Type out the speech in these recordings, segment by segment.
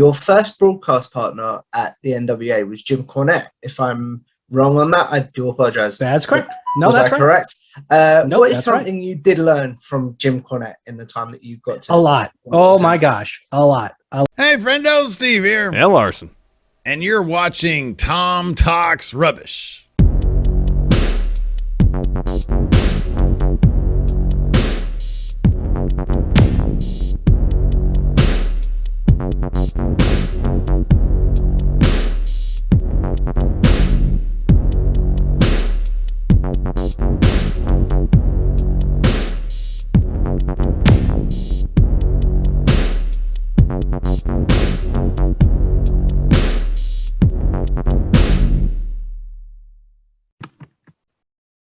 your first broadcast partner at the NWA was Jim Cornette. If I'm wrong on that, I do apologize. That's correct. No, was that's I correct? Nope, What is that's something you did learn from Jim Cornette in the time that you got to? A lot. Oh my gosh, a lot. Hey, friendo, Steve here. And Larson. And you're watching Tom Talks Rubbish.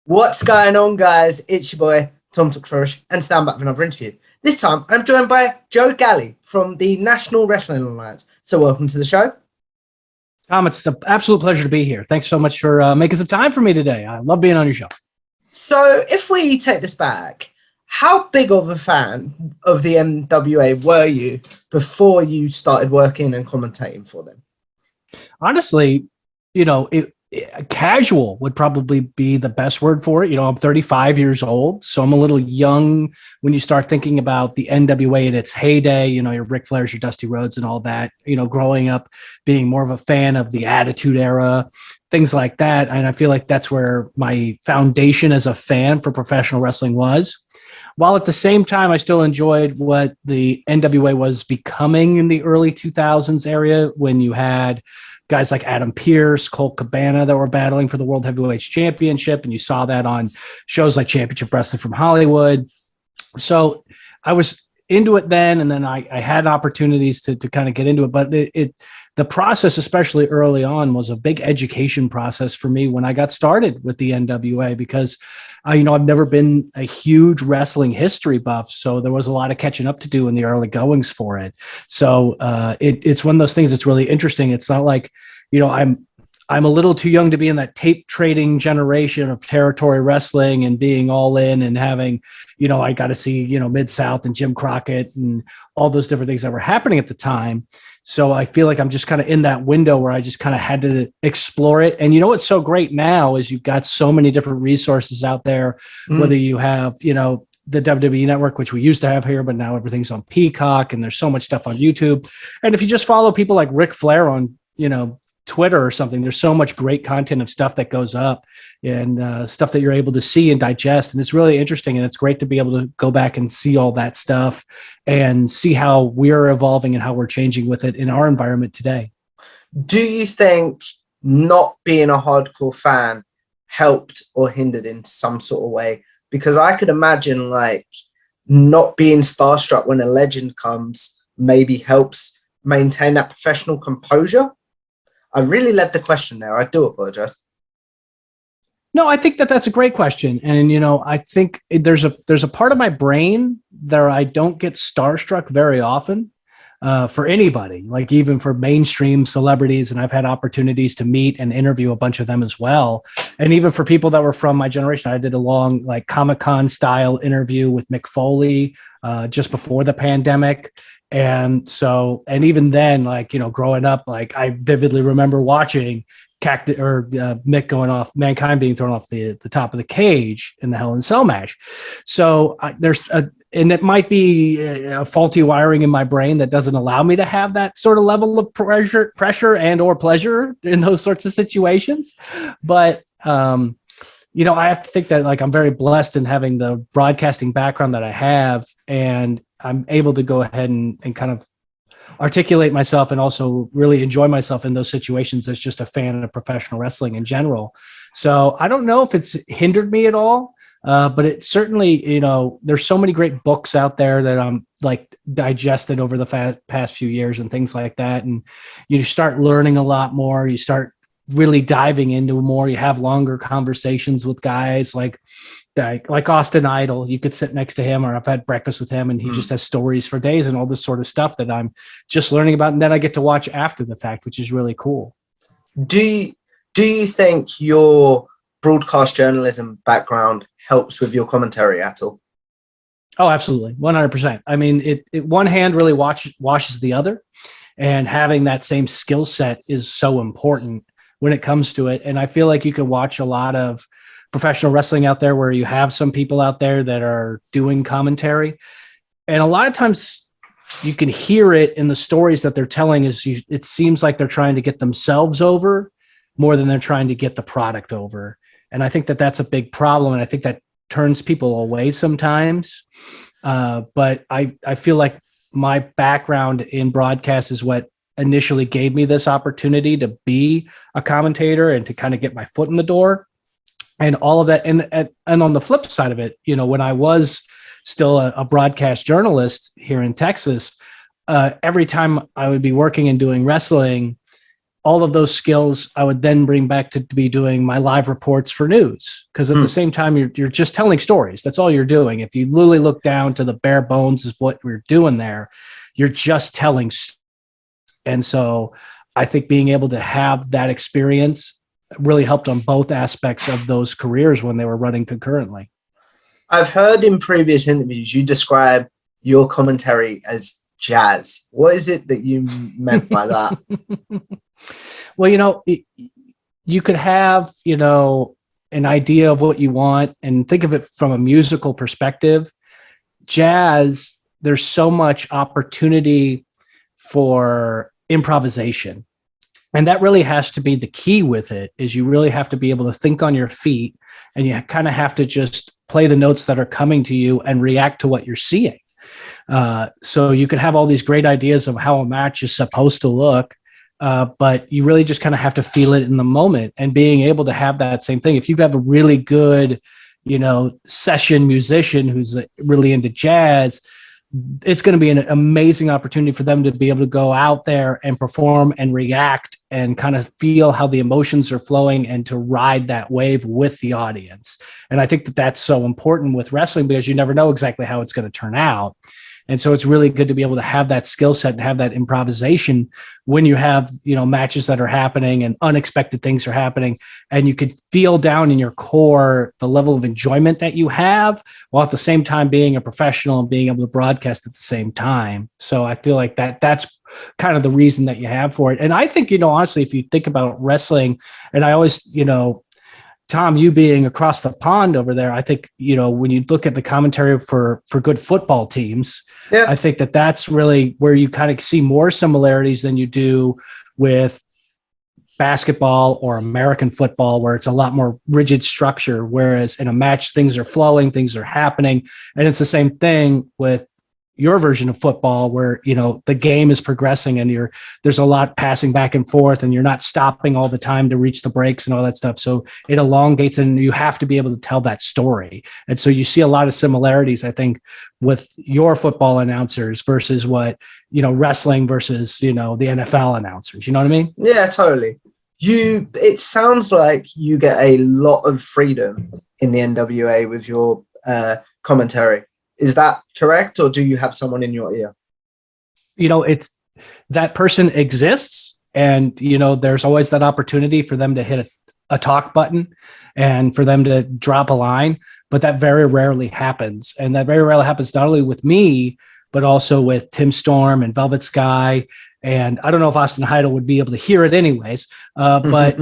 What's going on, guys? It's your boy, Tom Talks Rubbish, and stand back for another interview. This time, I'm joined by Joe Galli from the National Wrestling Alliance. So welcome to the show. Tom, it's an absolute pleasure to be here. Thanks so much for making some time for me today. I love being on your show. So if we take this back, how big of a fan of the NWA were you before you started working and commentating for them? Honestly, casual would probably be the best word for it. I'm 35 years old, so I'm a little young when you start thinking about the NWA in its heyday, your Ric Flairs, your Dusty Rhodes and all that, growing up being more of a fan of the Attitude Era, things like that. And I feel like that's where my foundation as a fan for professional wrestling was. While at the same time, I still enjoyed what the NWA was becoming in the early 2000s area when you had guys like Adam Pearce, Colt Cabana that were battling for the World Heavyweight Championship. And you saw that on shows like Championship Wrestling from Hollywood. So I was into it then. And then I had opportunities to kind of get into it. But the process, especially early on, was a big education process for me when I got started with the NWA, because I've never been a huge wrestling history buff. So there was a lot of catching up to do in the early goings for it. So it's one of those things that's really interesting. It's not like, I'm a little too young to be in that tape trading generation of territory wrestling and being all in and having, I got to see, Mid-South and Jim Crockett and all those different things that were happening at the time. So I feel like I'm just kind of in that window where I just kind of had to explore it. And what's so great now is you've got so many different resources out there, whether you have, the WWE Network, which we used to have here, but now everything's on Peacock and there's so much stuff on YouTube. And if you just follow people like Ric Flair on, Twitter or something, there's so much great content of stuff that goes up and stuff that you're able to see and digest. And it's really interesting. And it's great to be able to go back and see all that stuff and see how we're evolving and how we're changing with it in our environment today. Do you think not being a hardcore fan helped or hindered in some sort of way? Because I could imagine not being starstruck when a legend comes maybe helps maintain that professional composure. I really led the question there. I do apologize. No, I think that's a great question. And, I think there's a part of my brain that I don't get starstruck very often for anybody, like even for mainstream celebrities. And I've had opportunities to meet and interview a bunch of them as well. And even for people that were from my generation, I did a long Comic-Con style interview with Mick Foley just before the pandemic. And even then, growing up, I vividly remember watching Mick going off, Mankind being thrown off the top of the cage in the Hell in a Cell match. So and it might be a faulty wiring in my brain that doesn't allow me to have that sort of level of pressure and or pleasure in those sorts of situations. But, I have to think that I'm very blessed in having the broadcasting background that I have, and I'm able to go ahead and kind of articulate myself and also really enjoy myself in those situations as just a fan of professional wrestling in general. So I don't know if it's hindered me at all, but it certainly, there's so many great books out there that I'm digested over the past few years and things like that. And you start learning a lot more. You start really diving into more. You have longer conversations with guys like Austin Idol. You could sit next to him, or I've had breakfast with him, and he just has stories for days and all this sort of stuff that I'm just learning about. And then I get to watch after the fact, which is really cool. Do you think your broadcast journalism background helps with your commentary at all? Oh, absolutely. 100%. I mean, it one hand really washes the other. and having that same skill set is so important when it comes to it. And I feel like you could watch a lot of professional wrestling out there where you have some people out there that are doing commentary. And a lot of times you can hear it in the stories that they're telling it seems like they're trying to get themselves over more than they're trying to get the product over. And I think that that's a big problem. And I think that turns people away sometimes. But I feel like my background in broadcast is what initially gave me this opportunity to be a commentator and to kind of get my foot in the door and all of that. And on the flip side of it, when I was still a broadcast journalist here in Texas, every time I would be working and doing wrestling, all of those skills I would then bring back to be doing my live reports for news. Because at the same time, you're just telling stories. That's all you're doing. If you literally look down to the bare bones of what we're doing there, you're just telling. And so I think being able to have that experience really helped on both aspects of those careers when they were running concurrently. I've heard in previous interviews you describe your commentary as jazz. What is it that you meant by that? Well, you could have, an idea of what you want and think of it from a musical perspective. Jazz, there's so much opportunity for improvisation. And that really has to be the key with it, is you really have to be able to think on your feet, and you kind of have to just play the notes that are coming to you and react to what you're seeing. So you could have all these great ideas of how a match is supposed to look, but you really just kind of have to feel it in the moment, and being able to have that same thing. If you have a really good, session musician who's really into jazz, it's going to be an amazing opportunity for them to be able to go out there and perform and react and kind of feel how the emotions are flowing and to ride that wave with the audience. And I think that that's so important with wrestling, because you never know exactly how it's going to turn out. And so it's really good to be able to have that skill set and have that improvisation when you have, matches that are happening and unexpected things are happening, and you could feel down in your core the level of enjoyment that you have, while at the same time being a professional and being able to broadcast at the same time. So I feel like that's kind of the reason that you have for it. And I think, honestly, if you think about wrestling, and I always, Tom, you being across the pond over there, I think, when you look at the commentary for good football teams, yeah, I think that that's really where you kind of see more similarities than you do with basketball or American football, where it's a lot more rigid structure. Whereas in a match, things are flowing, things are happening. And it's the same thing with your version of football, where the game is progressing and there's a lot passing back and forth, and you're not stopping all the time to reach the breaks and all that stuff. So it elongates, and you have to be able to tell that story. And so you see a lot of similarities, I think, with your football announcers versus what wrestling versus the NFL announcers. You know what I mean? Yeah, totally. It sounds like you get a lot of freedom in the NWA with your commentary. Is that correct, or do you have someone in your ear? It's that person exists, and there's always that opportunity for them to hit a talk button and for them to drop a line, but that very rarely happens. And that very rarely happens not only with me, but also with Tim Storm and Velvet Sky. And I don't know if Austin Heidel would be able to hear it anyways, but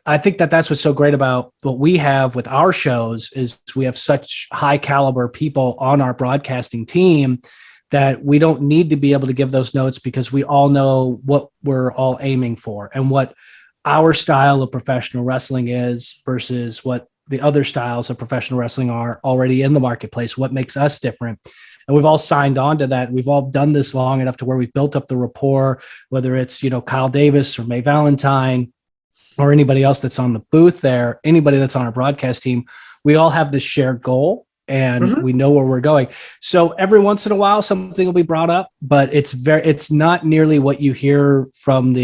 I think that that's what's so great about what we have with our shows, is we have such high caliber people on our broadcasting team that we don't need to be able to give those notes, because we all know what we're all aiming for and what our style of professional wrestling is versus what the other styles of professional wrestling are already in the marketplace, what makes us different. And we've all signed on to that. We've all done this long enough to where we've built up the rapport, whether it's, Kyle Davis or Mae Valentine, or anybody else that's on the booth there, anybody that's on our broadcast team. We all have this shared goal, and we know where we're going. So every once in a while, something will be brought up, but it's not nearly what you hear from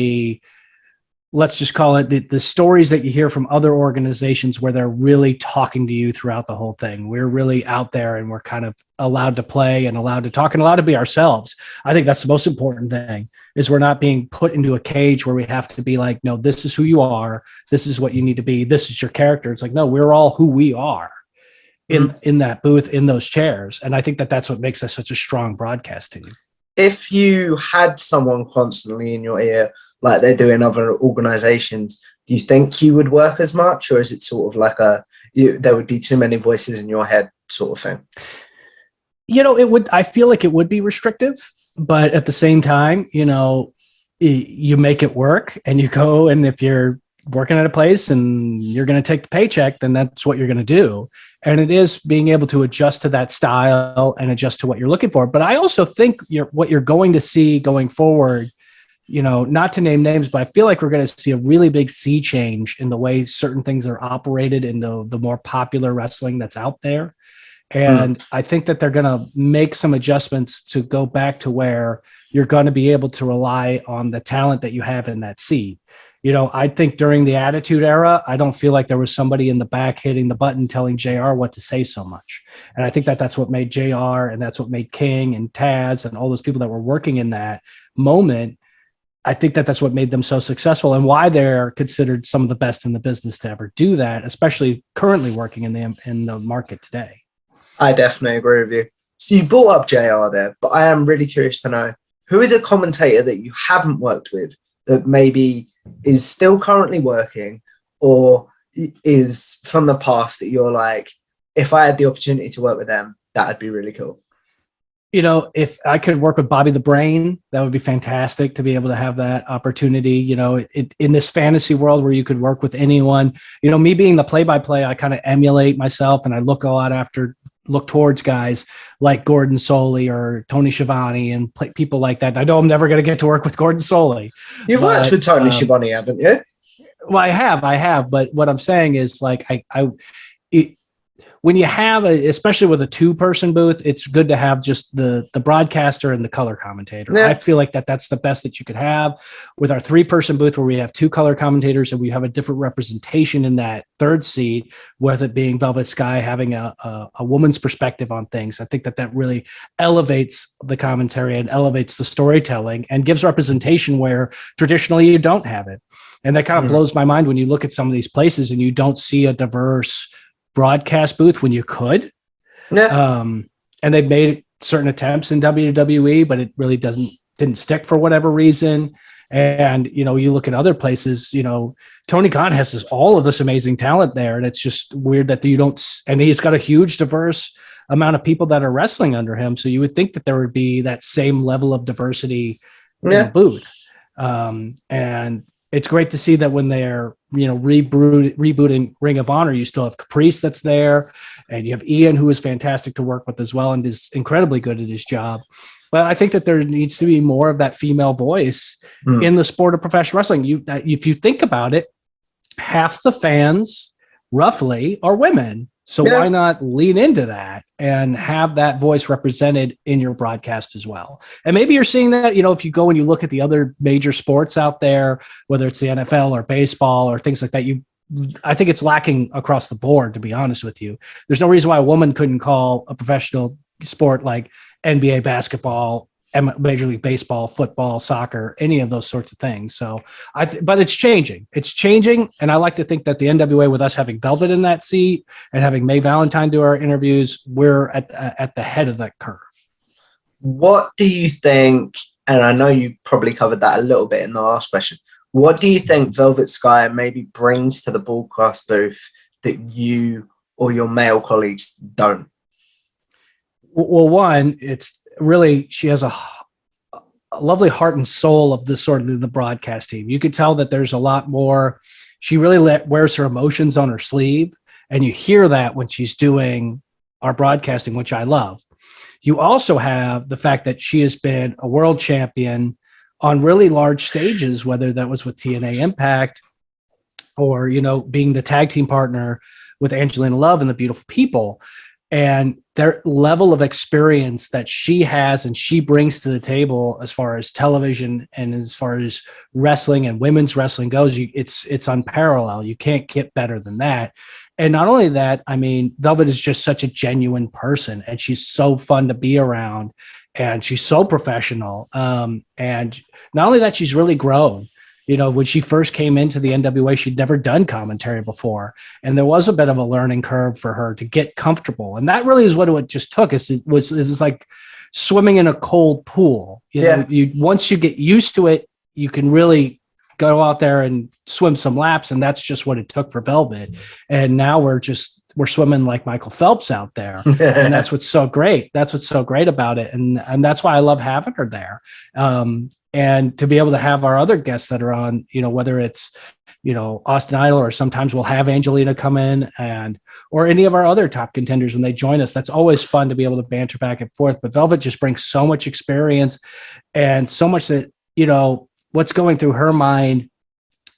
let's just call it the stories that you hear from other organizations, where they're really talking to you throughout the whole thing. We're really out there, and we're kind of allowed to play and allowed to talk and allowed to be ourselves. I think that's the most important thing, is we're not being put into a cage where we have to be like, no, this is who you are. This is what you need to be. This is your character. It's like, no, we're all who we are in that booth, in those chairs. And I think that that's what makes us such a strong broadcast team. if you had someone constantly in your ear, like they do in other organizations, do you think you would work as much, or is it sort of like there would be too many voices in your head sort of thing? It would, I feel like it would be restrictive, but at the same time, you make it work and you go, and if you're working at a place and you're going to take the paycheck, then that's what you're going to do. And it is being able to adjust to that style and adjust to what you're looking for. But I also think what you're going to see going forward, not to name names, but I feel like we're going to see a really big sea change in the way certain things are operated in the more popular wrestling that's out there. And I think that they're going to make some adjustments to go back to where you're going to be able to rely on the talent that you have in that seat. I think during the Attitude Era, I don't feel like there was somebody in the back hitting the button telling JR what to say so much. And I think that that's what made JR, and that's what made King and Taz and all those people that were working in that moment. I think that that's what made them so successful and why they're considered some of the best in the business to ever do that, especially currently working in the market today. I definitely agree with you. So you brought up JR there, but I am really curious to know, who is a commentator that you haven't worked with that maybe is still currently working or is from the past that you're like, if I had the opportunity to work with them, that would be really cool? If I could work with Bobby the Brain, that would be fantastic to be able to have that opportunity, in this fantasy world where you could work with anyone. Me being the play-by-play, I kind of emulate myself and I look towards guys like Gordon Soley or Tony Schiavone and people like that. I know I'm never going to get to work with Gordon Soley. You've worked with Tony Schiavone, haven't you? Well, I have. But what I'm saying is, like, when you have especially with a 2-person booth, it's good to have just the broadcaster and the color commentator. Yeah. I feel like that's the best that you could have. With our 3-person booth where we have 2 color commentators and we have a different representation in that third seat, whether it being Velvet Sky having a woman's perspective on things. I think that really elevates the commentary and elevates the storytelling and gives representation where traditionally you don't have it. And that kind of blows my mind when you look at some of these places and you don't see a diverse broadcast booth when you could. Yeah. And they've made certain attempts in WWE, but it really didn't stick for whatever reason. And, you look at other places, Tony Khan has all of this amazing talent there. And it's just weird that you don't, and he's got a huge diverse amount of people that are wrestling under him. So you would think that there would be that same level of diversity in the booth. And it's great to see that when they're, rebooting Ring of Honor, you still have Caprice that's there, and you have Ian, who is fantastic to work with as well and is incredibly good at his job. But I think that there needs to be more of that female voice in the sport of professional wrestling. If you think about it, half the fans roughly are women. So why not lean into that and have that voice represented in your broadcast as well? And maybe you're seeing that, if you go and you look at the other major sports out there, whether it's the NFL or baseball or things like that, I think it's lacking across the board, to be honest with you. There's no reason why a woman couldn't call a professional sport like NBA basketball, Major League Baseball, football, soccer, any of those sorts of things. So but it's changing. And I like to think that the NWA, with us having Velvet in that seat and having Mae Valentine do our interviews, we're at the head of that curve. What do you think, and I know you probably covered that a little bit in the last question, what do you think Velvet Sky maybe brings to the broadcast booth that you or your male colleagues don't? Well, one, it's really, she has a lovely heart and soul of the sort of the broadcast team. You could tell that there's a lot more. She really wears her emotions on her sleeve, and you hear that when she's doing our broadcasting, which I love. You also have the fact that she has been a world champion on really large stages, whether that was with TNA Impact or, being the tag team partner with Angelina Love and the Beautiful People. And their level of experience that she has and she brings to the table as far as television and as far as wrestling and women's wrestling goes, it's unparalleled. You can't get better than that. And not only that, Velvet is just such a genuine person, and she's so fun to be around, and she's so professional. And not only that, she's really grown. When she first came into the NWA, she'd never done commentary before. And there was a bit of a learning curve for her to get comfortable. And that really is what it just took. It was like swimming in a cold pool. You know, once you get used to it, you can really go out there and swim some laps. And that's just what it took for Velvet. And now we're swimming like Michael Phelps out there. And that's what's so great. That's what's so great about it. And that's why I love having her there. And to be able to have our other guests that are on, you know, whether it's, you know, Austin Idol, or sometimes we'll have Angelina come in, or any of our other top contenders when they join us. That's always fun to be able to banter back and forth. But Velvet just brings so much experience and so much that, you know, what's going through her mind.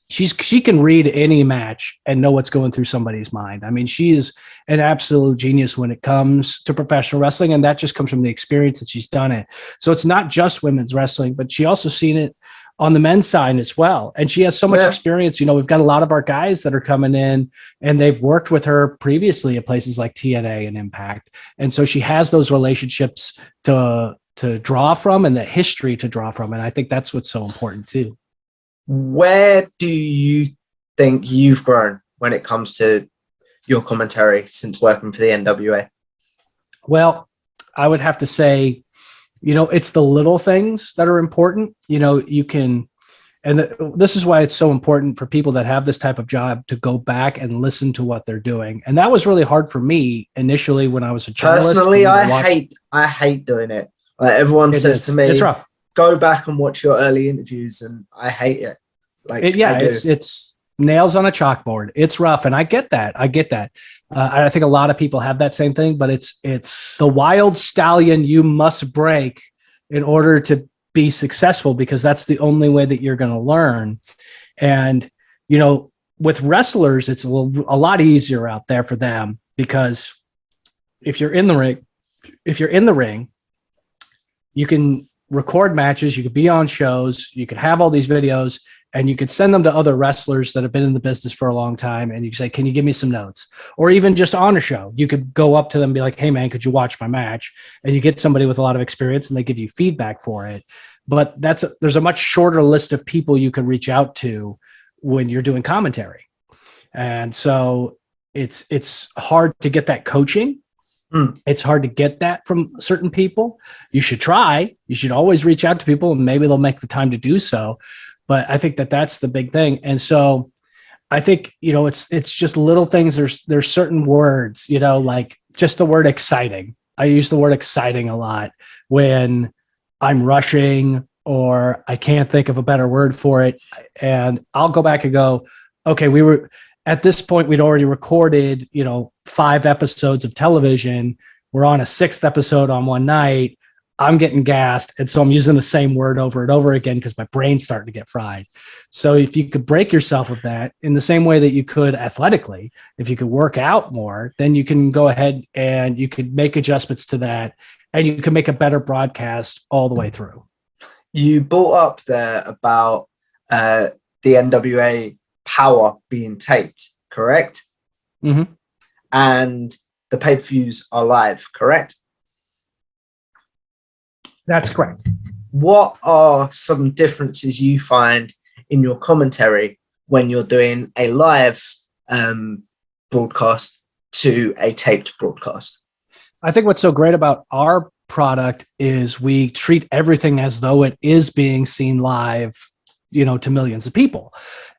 She can read any match and know what's going through somebody's mind. I mean, she is an absolute genius when it comes to professional wrestling, and that just comes from the experience that she's done it. So it's not just women's wrestling, but she also seen it on the men's side as well. And she has so much experience. You know, we've got a lot of our guys that are coming in and they've worked with her previously at places like TNA and Impact. And so she has those relationships to draw from and the history to draw from. And I think that's what's so important too. Where do you think you've grown when it comes to your commentary since working for the NWA? Well, I would have to say, you know, it's the little things that are important. You know, you can, and this is why it's so important for people that have this type of job to go back and listen to what they're doing. And that was really hard for me initially when I was a journalist. Personally, I hate doing it. Like everyone says to me, it's rough. Go back and watch your early interviews, and I hate it. Like, it's nails on a chalkboard. It's rough, and I get that. I think a lot of people have that same thing, but it's the wild stallion you must break in order to be successful, because that's the only way that you're going to learn. And, you know, with wrestlers, it's a lot easier out there for them, because if you're in the ring, you can record matches, you could be on shows, you could have all these videos, and you could send them to other wrestlers that have been in the business for a long time. And you say, can you give me some notes? Or even just on a show, you could go up to them and be like, hey man, could you watch my match? And you get somebody with a lot of experience and they give you feedback for it. But there's a much shorter list of people you can reach out to when you're doing commentary. And so it's hard to get that coaching. It's hard to get that from certain people. You should try. You should always reach out to people, and maybe they'll make the time to do so. But I think that's the big thing. And so I think, you know, it's just little things. There's certain words, you know, like just the word exciting. I use the word exciting a lot when I'm rushing or I can't think of a better word for it. And I'll go back and go, okay, we were at this point, we'd already recorded, you know, 5 episodes of television. We're on a 6th episode on one night. I'm getting gassed. And so I'm using the same word over and over again because my brain's starting to get fried. So if you could break yourself of that in the same way that you could athletically, if you could work out more, then you can go ahead and you could make adjustments to that, and you can make a better broadcast all the way through. You brought up there about the NWA Power being taped, correct? Mm-hmm. And the pay-per-views are live, correct? That's correct. What are some differences you find in your commentary when you're doing a live broadcast to a taped broadcast? I think what's so great about our product is we treat everything as though it is being seen live, you know, to millions of people.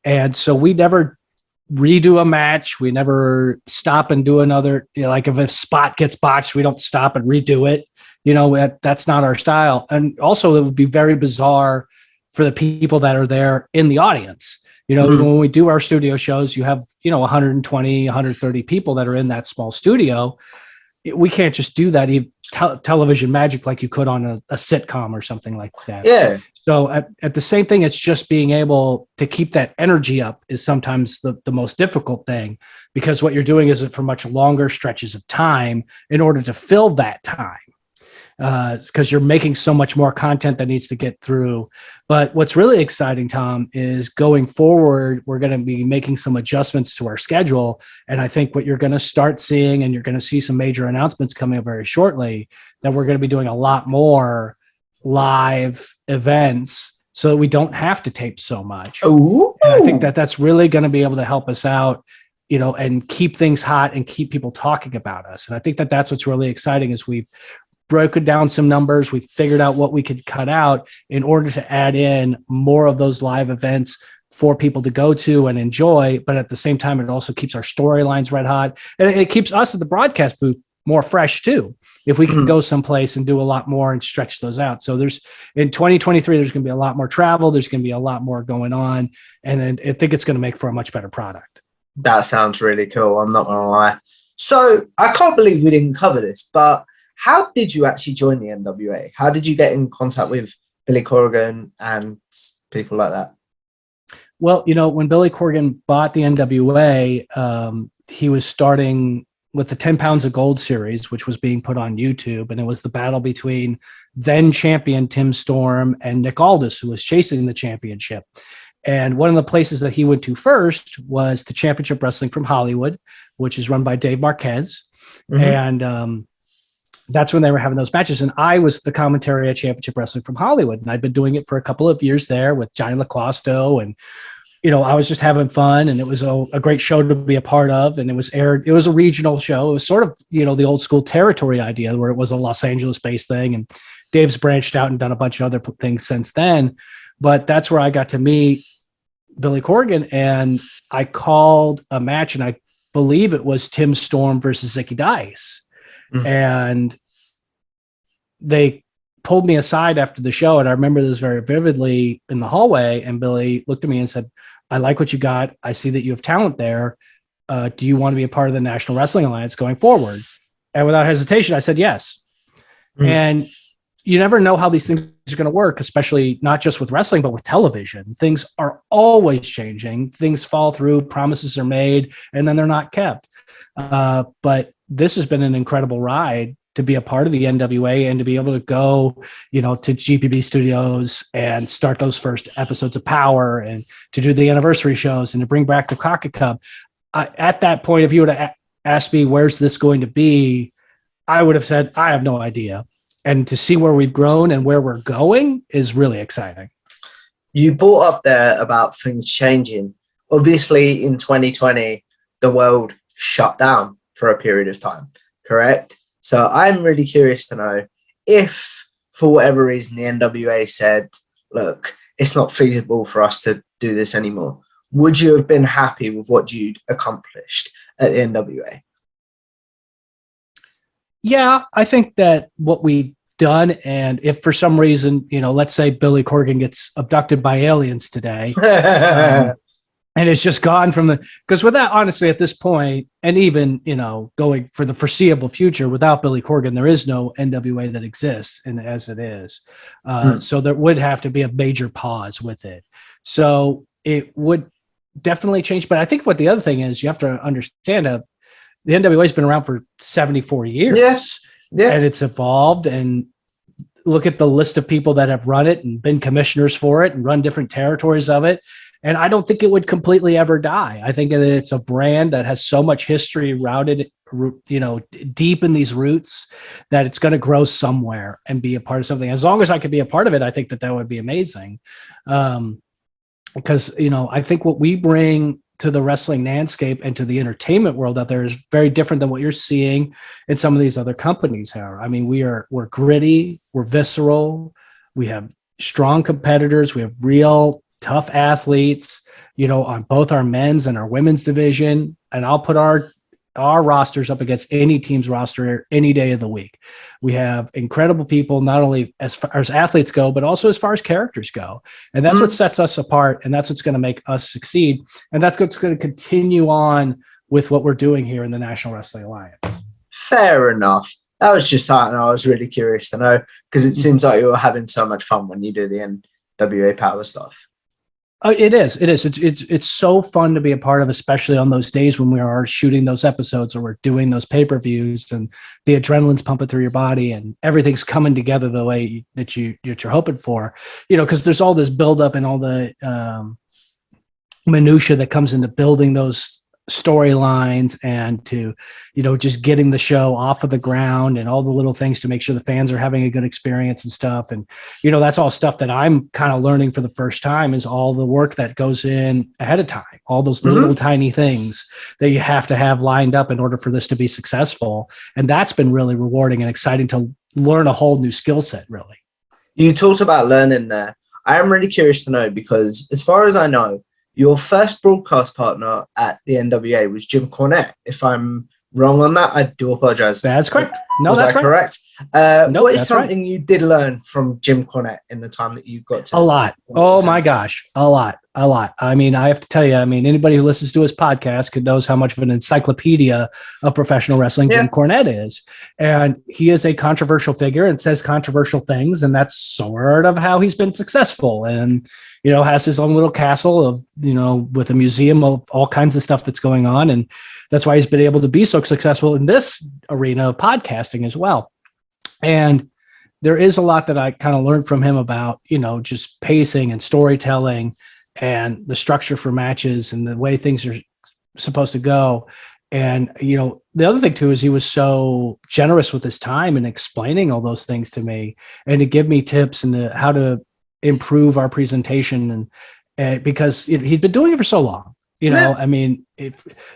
And so we never redo a match. We never stop and do another, you know, like if a spot gets botched, we don't stop and redo it. You know, that's not our style. And also it would be very bizarre for the people that are there in the audience. You know, when we do our studio shows, you have, you know, 120, 130 people that are in that small studio. We can't just do that television magic like you could on a sitcom or something like that. Yeah. So at the same thing, it's just being able to keep that energy up is sometimes the most difficult thing, because what you're doing is for much longer stretches of time in order to fill that time. Because you're making so much more content that needs to get through. But what's really exciting, Tom, is going forward, we're going to be making some adjustments to our schedule. And I think what you're going to start seeing, and you're going to see some major announcements coming up very shortly, that we're going to be doing a lot more live events so that we don't have to tape so much. Ooh. And I think that's really going to be able to help us out, you know, and keep things hot and keep people talking about us. And I think that's what's really exciting is broken down some numbers. We figured out what we could cut out in order to add in more of those live events for people to go to and enjoy. But at the same time, it also keeps our storylines red hot, and it keeps us at the broadcast booth more fresh too. If we can go someplace and do a lot more and stretch those out. So in 2023, there's going to be a lot more travel. There's going to be a lot more going on. And then I think it's going to make for a much better product. That sounds really cool. I'm not going to lie. So I can't believe we didn't cover this, but how did you actually join the NWA? How did you get in contact with Billy Corgan and people like that? Well, when Billy Corgan bought the NWA, he was starting with the 10 Pounds of Gold series, which was being put on YouTube. And it was the battle between then champion Tim Storm and Nick Aldis, who was chasing the championship. And one of the places that he went to first was to Championship Wrestling from Hollywood, which is run by Dave Marquez. And that's when they were having those matches. And I was the commentary at Championship Wrestling from Hollywood. And I'd been doing it for a couple of years there with Johnny LaCosto. And, I was just having fun. And it was a great show to be a part of. And it was aired. It was a regional show. It was sort of, the old school territory idea where it was a Los Angeles based thing. And Dave's branched out and done a bunch of other things since then. But that's where I got to meet Billy Corgan. And I called a match, and I believe it was Tim Storm versus Zicky Dice. And they pulled me aside after the show. And I remember this very vividly in the hallway. And Billy looked at me and said, "I like what you got. I see that you have talent there. Do you want to be a part of the National Wrestling Alliance going forward?" And without hesitation, I said yes. And you never know how these things are going to work, especially not just with wrestling, but with television. Things are always changing. Things fall through, promises are made, and then they're not kept. But this has been an incredible ride to be a part of the NWA and to be able to go, to GPB Studios and start those first episodes of Power and to do the anniversary shows and to bring back the Crockett Cup. At that point, if you would have asked me, where's this going to be? I would have said, I have no idea. And to see where we've grown and where we're going is really exciting. You brought up there about things changing. Obviously, in 2020, the world shut down for a period of time, correct? So I'm really curious to know if, for whatever reason, the NWA said, look, it's not feasible for us to do this anymore. Would you have been happy with what you'd accomplished at the NWA? Yeah, I think that what we done, and if for some reason, let's say Billy Corgan gets abducted by aliens today, and it's just gone from because with that, honestly, at this point, and even, going for the foreseeable future, without Billy Corgan, there is no NWA that exists and as it is. So there would have to be a major pause with it. So it would definitely change. But I think what the other thing is, you have to understand the NWA has been around for 74 years. Yeah. And it's evolved, and look at the list of people that have run it and been commissioners for it and run different territories of it. And I don't think it would completely ever die. I think that it's a brand that has so much history rooted, deep in these roots that it's going to grow somewhere and be a part of something. As long as I could be a part of it, I think that would be amazing. Because, I think what we bring to the wrestling landscape and to the entertainment world out there is very different than what you're seeing in some of these other companies here. I mean, we're gritty, we're visceral, we have strong competitors, we have real tough athletes, on both our men's and our women's division. And I'll put our rosters up against any team's roster any day of the week. We have incredible people, not only as far as athletes go, but also as far as characters go. And that's what sets us apart. And that's what's going to make us succeed. And that's what's going to continue on with what we're doing here in the National Wrestling Alliance. Fair enough. That was just something I was really curious to know, because it seems like you were having so much fun when you do the NWA Power stuff. It is. It's so fun to be a part of, especially on those days when we are shooting those episodes or we're doing those pay-per-views and the adrenaline's pumping through your body and everything's coming together the way that you're hoping for, because there's all this buildup and all the minutia that comes into building those storylines and to, just getting the show off of the ground and all the little things to make sure the fans are having a good experience and stuff. And, that's all stuff that I'm kind of learning for the first time, is all the work that goes in ahead of time, all those little tiny things that you have to have lined up in order for this to be successful. And that's been really rewarding and exciting to learn a whole new skill set, really. You talked about learning there. I am really curious to know because, as far as I know, your first broadcast partner at the NWA was Jim Cornette. If I'm wrong on that, I do apologize. That's correct. No, was that's I correct? Nope, What is that's something you did learn from Jim Cornette in the time that you got to? A lot. Oh my gosh. A lot. I mean, I have to tell you, I mean, anybody who listens to his podcast knows how much of an encyclopedia of professional wrestling Jim Cornette is. And he is a controversial figure and says controversial things. And that's sort of how he's been successful. And, you know, has his own little castle of, you know, with a museum of all kinds of stuff that's going on. And that's why he's been able to be so successful in this arena of podcasting as well. And there is a lot that I kind of learned from him about, you know, just pacing and storytelling and the structure for matches and the way things are supposed to go. And, you know, the other thing too, is he was so generous with his time and explaining all those things to me and to give me tips and how to improve our presentation. And because he'd been doing it for so long. You know, I mean,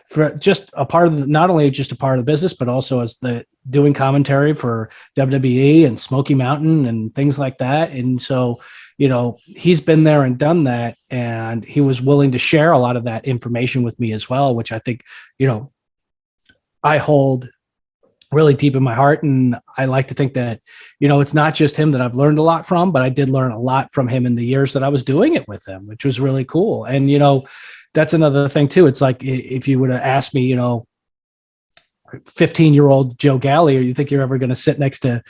for just a part of the, not only just a part of the business, but also as the doing commentary for WWE and Smoky Mountain and things like that. And so, you know, he's been there and done that. And he was willing to share a lot of that information with me as well, which I think, you know, I hold really deep in my heart. And I like to think that, you know, it's not just him that I've learned a lot from, but I did learn a lot from him in the years that I was doing it with him, which was really cool. And, you know, that's another thing too. It's like, if you would have asked me, you know, 15-year-old Joe Galli, or you think you're ever going to sit next to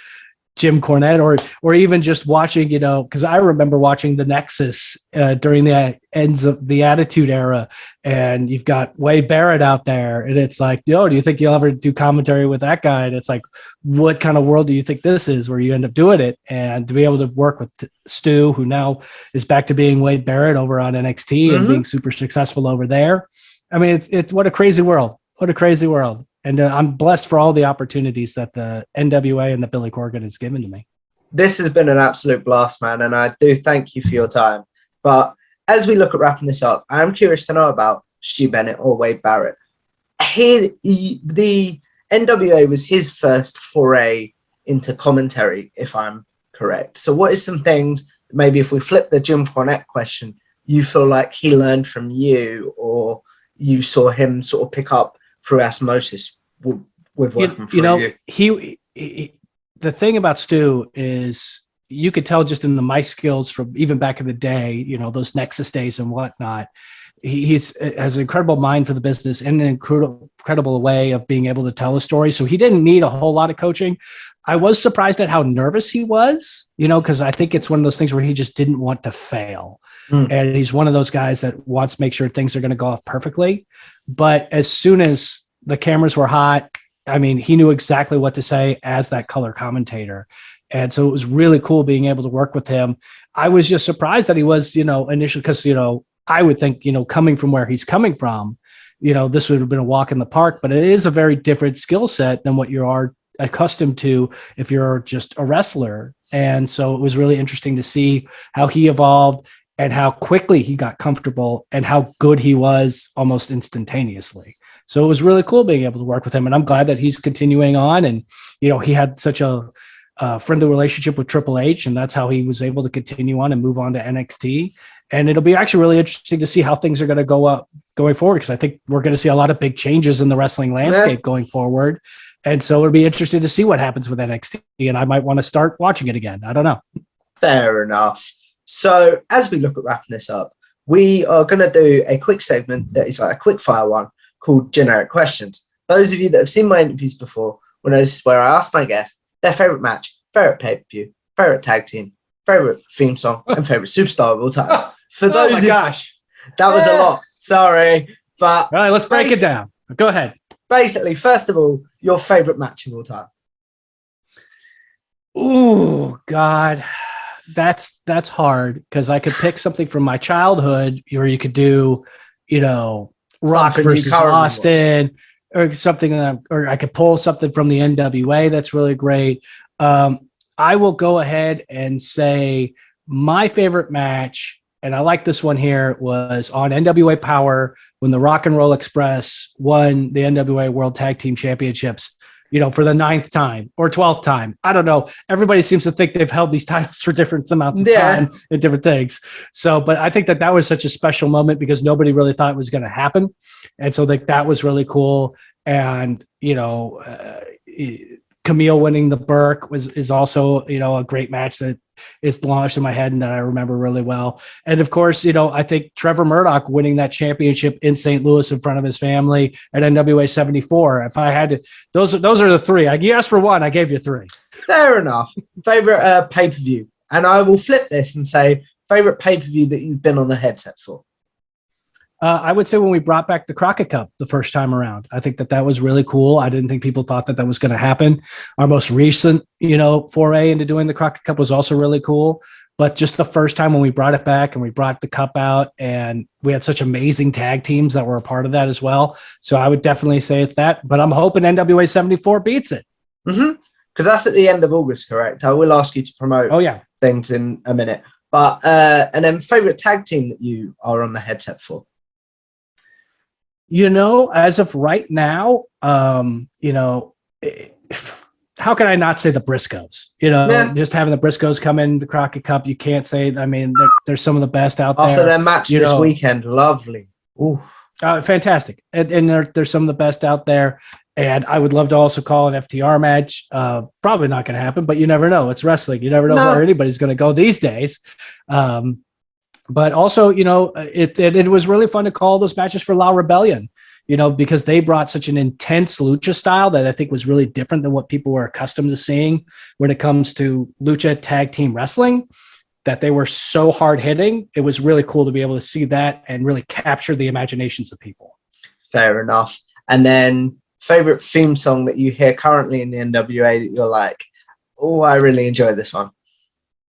Jim Cornette, or even just watching, you know, because I remember watching the Nexus during the ends of the Attitude Era, and you've got Wade Barrett out there, and it's like, yo, do you think you'll ever do commentary with that guy? And it's like, what kind of world do you think this is, where you end up doing it? And to be able to work with Stu, who now is back to being Wade Barrett over on NXT and being super successful over there. I mean, it's what a crazy world. What a crazy world. And I'm blessed for all the opportunities that the NWA and the Billy Corgan has given to me. This has been an absolute blast, man. And I do thank you for your time. But as we look at wrapping this up, I am curious to know about Stu Bennett or Wade Barrett. The NWA was his first foray into commentary, if I'm correct. So what is some things, maybe if we flip the Jim Cornette question, you feel like he learned from you, or you saw him sort of pick up through osmosis with working for you? He the thing about Stu is you could tell just in the mic skills from even back in the day, you know, those Nexus days and whatnot. He's has an incredible mind for the business and an incredible way of being able to tell a story. So he didn't need a whole lot of coaching. I was surprised at how nervous he was, you know, because I think it's one of those things where he just didn't want to fail. And he's one of those guys that wants to make sure things are going to go off perfectly. But as soon as the cameras were hot, I mean, he knew exactly what to say as that color commentator. And so it was really cool being able to work with him. I was just surprised that he was, you know, initially, because, you know, I would think, you know, coming from where he's coming from, you know, this would have been a walk in the park, but it is a very different skill set than what you are accustomed to if you're just a wrestler. And so it was really interesting to see how he evolved and how quickly he got comfortable and how good he was almost instantaneously. So it was really cool being able to work with him. And I'm glad that he's continuing on. And, you know, he had such a friendly relationship with Triple H, and that's how he was able to continue on and move on to NXT. And it'll be actually really interesting to see how things are going to go up going forward, because I think we're going to see a lot of big changes in the wrestling landscape going forward. And so it'll be interesting to see what happens with NXT. And I might want to start watching it again. I don't know. Fair enough. So as we look at wrapping this up, we are going to do a quick segment that is like a quick fire one called Generic Questions. Those of you that have seen my interviews before will know this is where I ask my guests their favorite match, favorite pay-per-view, favorite tag team, favorite theme song, and favorite superstar of all time. For those, oh my gosh, that was a lot. Sorry, but all right, let's break it down. Go ahead. Basically, first of all, your favorite match of all time. Ooh, God. That's hard, because I could pick something from my childhood, or you could do, you know, Rock versus Austin, or something, or I could pull something from the NWA that's really great. I will go ahead and say my favorite match, and I like this one here, was on NWA Power when the Rock and Roll Express won the NWA World Tag Team Championships for the 9th time or 12th time. I don't know. Everybody seems to think they've held these titles for different amounts of time and different things. So, but I think that was such a special moment because nobody really thought it was going to happen. And so that was really cool. And, Camille winning the Burke is also, a great match that is launched in my head and that I remember really well. And of course, I think Trevor Murdoch winning that championship in St. Louis in front of his family at NWA 74. If I had to, those are the three. You asked for one, I gave you three. Fair enough. Favorite pay-per-view. And I will flip this and say favorite pay-per-view that you've been on the headset for. I would say when we brought back the Crockett Cup the first time around, I think that was really cool. I didn't think people thought that was going to happen. Our most recent, foray into doing the Crockett Cup was also really cool. But just the first time when we brought it back and we brought the cup out and we had such amazing tag teams that were a part of that as well. So I would definitely say it's that. But I'm hoping NWA 74 beats it. Mm-hmm. Because that's at the end of August, correct? I will ask you to promote things in a minute. But and then favorite tag team that you are on the headset for? As of right now, how can I not say the Briscoes? Just having the Briscoes come in the Crockett Cup, you can't say. I mean, they're some of the best out there. After their match this weekend, lovely. Oof. Fantastic. And they're some of the best out there. And I would love to also call an FTR match. Probably not going to happen, but you never know. It's wrestling. You never know where anybody's going to go these days. But also, it was really fun to call those matches for La Rebellion, because they brought such an intense lucha style that I think was really different than what people were accustomed to seeing when it comes to lucha tag team wrestling, that they were so hard hitting. It was really cool to be able to see that and really capture the imaginations of people. Fair enough. And then favorite theme song that you hear currently in the NWA that you're like, oh, I really enjoy this one.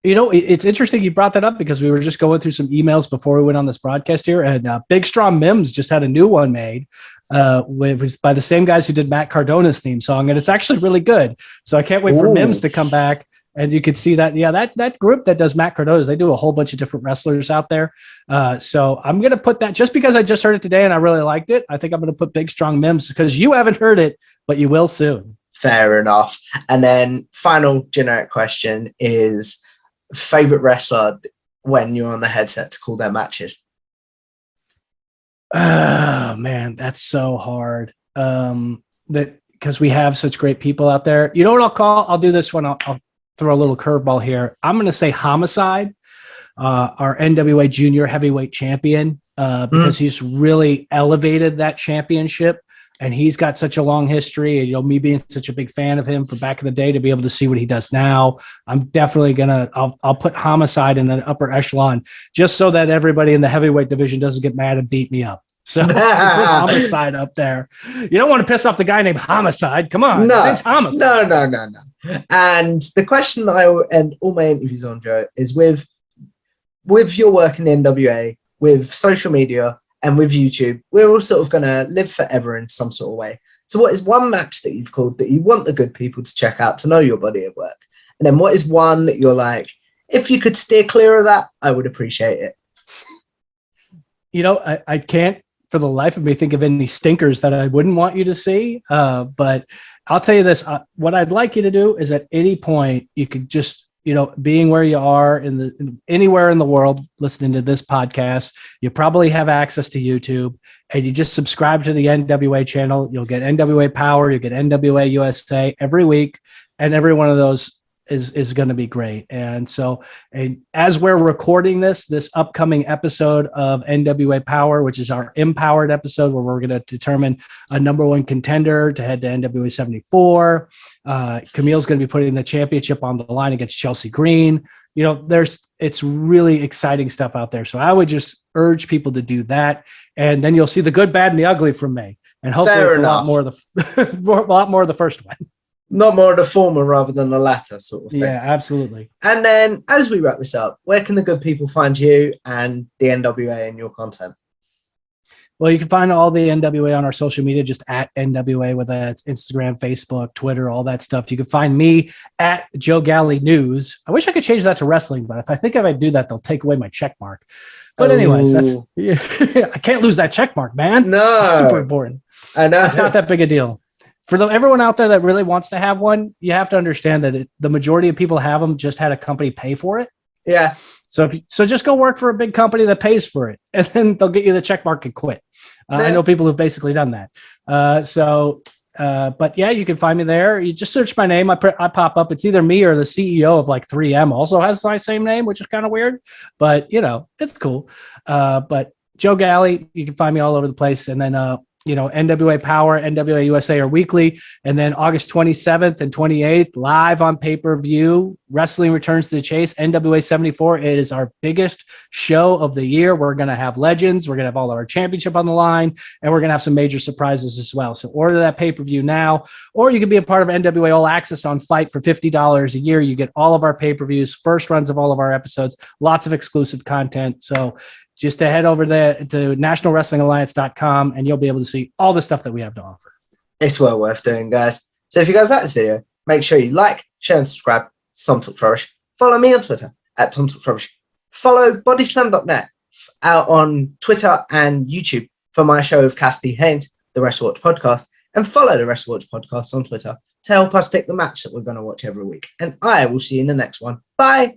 It's interesting you brought that up because we were just going through some emails before we went on this broadcast here, and Big Strong Mims just had a new one made. It was by the same guys who did Matt Cardona's theme song, and it's actually really good. So I can't wait for Mims to come back. And you could see that, that group that does Matt Cardona's, they do a whole bunch of different wrestlers out there. So I'm going to put that just because I just heard it today and I really liked it. I think I'm going to put Big Strong Mims because you haven't heard it, but you will soon. Fair enough. And then final generic question is, favorite wrestler when you're on the headset to call their matches? Oh man, that's so hard. Because we have such great people out there. You know what I'll call? I'll do this one. I'll throw a little curveball here. I'm going to say Homicide, our NWA Junior Heavyweight Champion, because he's really elevated that championship. And he's got such a long history, and me being such a big fan of him from back in the day, to be able to see what he does now, I'm definitely I'll put Homicide in an upper echelon just so that everybody in the heavyweight division doesn't get mad and beat me up. So put Homicide up there. You don't want to piss off the guy named Homicide. Come on, his name's Homicide. No. And the question that I end all my interviews on, Joe, is with your work in the NWA, with social media, and with YouTube, we're all sort of going to live forever in some sort of way. So what is one match that you've called that you want the good people to check out to know your body of work? And then what is one that you're like, if you could steer clear of that, I would appreciate it? I can't for the life of me think of any stinkers that I wouldn't want you to see. But I'll tell you this, what I'd like you to do is at any point you could just, being where you are anywhere in the world, listening to this podcast, you probably have access to YouTube, and you just subscribe to the NWA channel. You'll get NWA Power, you get NWA USA every week, and every one of those is going to be great. And so, and as we're recording this upcoming episode of NWA Power, which is our empowered episode, where we're going to determine a number one contender to head to NWA 74. Camille's going to be putting the championship on the line against Chelsea Green. It's really exciting stuff out there. So I would just urge people to do that. And then you'll see the good, bad, and the ugly from me. And hopefully it's a lot more of the first one. Not more of the former rather than the latter sort of thing. Yeah, absolutely. And then as we wrap this up, where can the good people find you and the NWA and your content? Well, you can find all the NWA on our social media, just at NWA, whether that's Instagram, Facebook, Twitter, all that stuff. You can find me at Joe Galli News. I wish I could change that to wrestling, but if I do that, they'll take away my check mark. But anyways, I can't lose that check mark, man. No. It's super important. I know. It's not that big a deal. for everyone out there that really wants to have one, you have to understand that the majority of people have them just had a company pay for it. Yeah. So just go work for a big company that pays for it, and then they'll get you the check mark and quit. I know people who've basically done that. But yeah, you can find me there. You just search my name. I pop up. It's either me or the CEO of like 3M also has my same name, which is kind of weird, but it's cool. But Joe Galli, you can find me all over the place. And then, NWA Power, NWA USA are weekly. And then August 27th and 28th, live on pay-per-view, Wrestling Returns to the Chase, NWA 74. It is our biggest show of the year. We're going to have legends. We're going to have all of our championship on the line, and we're going to have some major surprises as well. So order that pay-per-view now, or you can be a part of NWA All Access on Fight for $50 a year. You get all of our pay-per-views, first runs of all of our episodes, lots of exclusive content. So just to head over there to nationalwrestlingalliance.com, and you'll be able to see all the stuff that we have to offer. It's well worth doing, guys. So if you guys like this video, make sure you like, share, and subscribe to Tom Talks Rubbish. Follow me on Twitter at Tom Talks Rubbish. Follow bodyslam.net out on Twitter and YouTube for my show with Cassidy Haynes, the Wrestle Watch podcast, and follow the Wrestle Watch podcast on Twitter to help us pick the match that we're going to watch every week. And I will see you in the next one. Bye.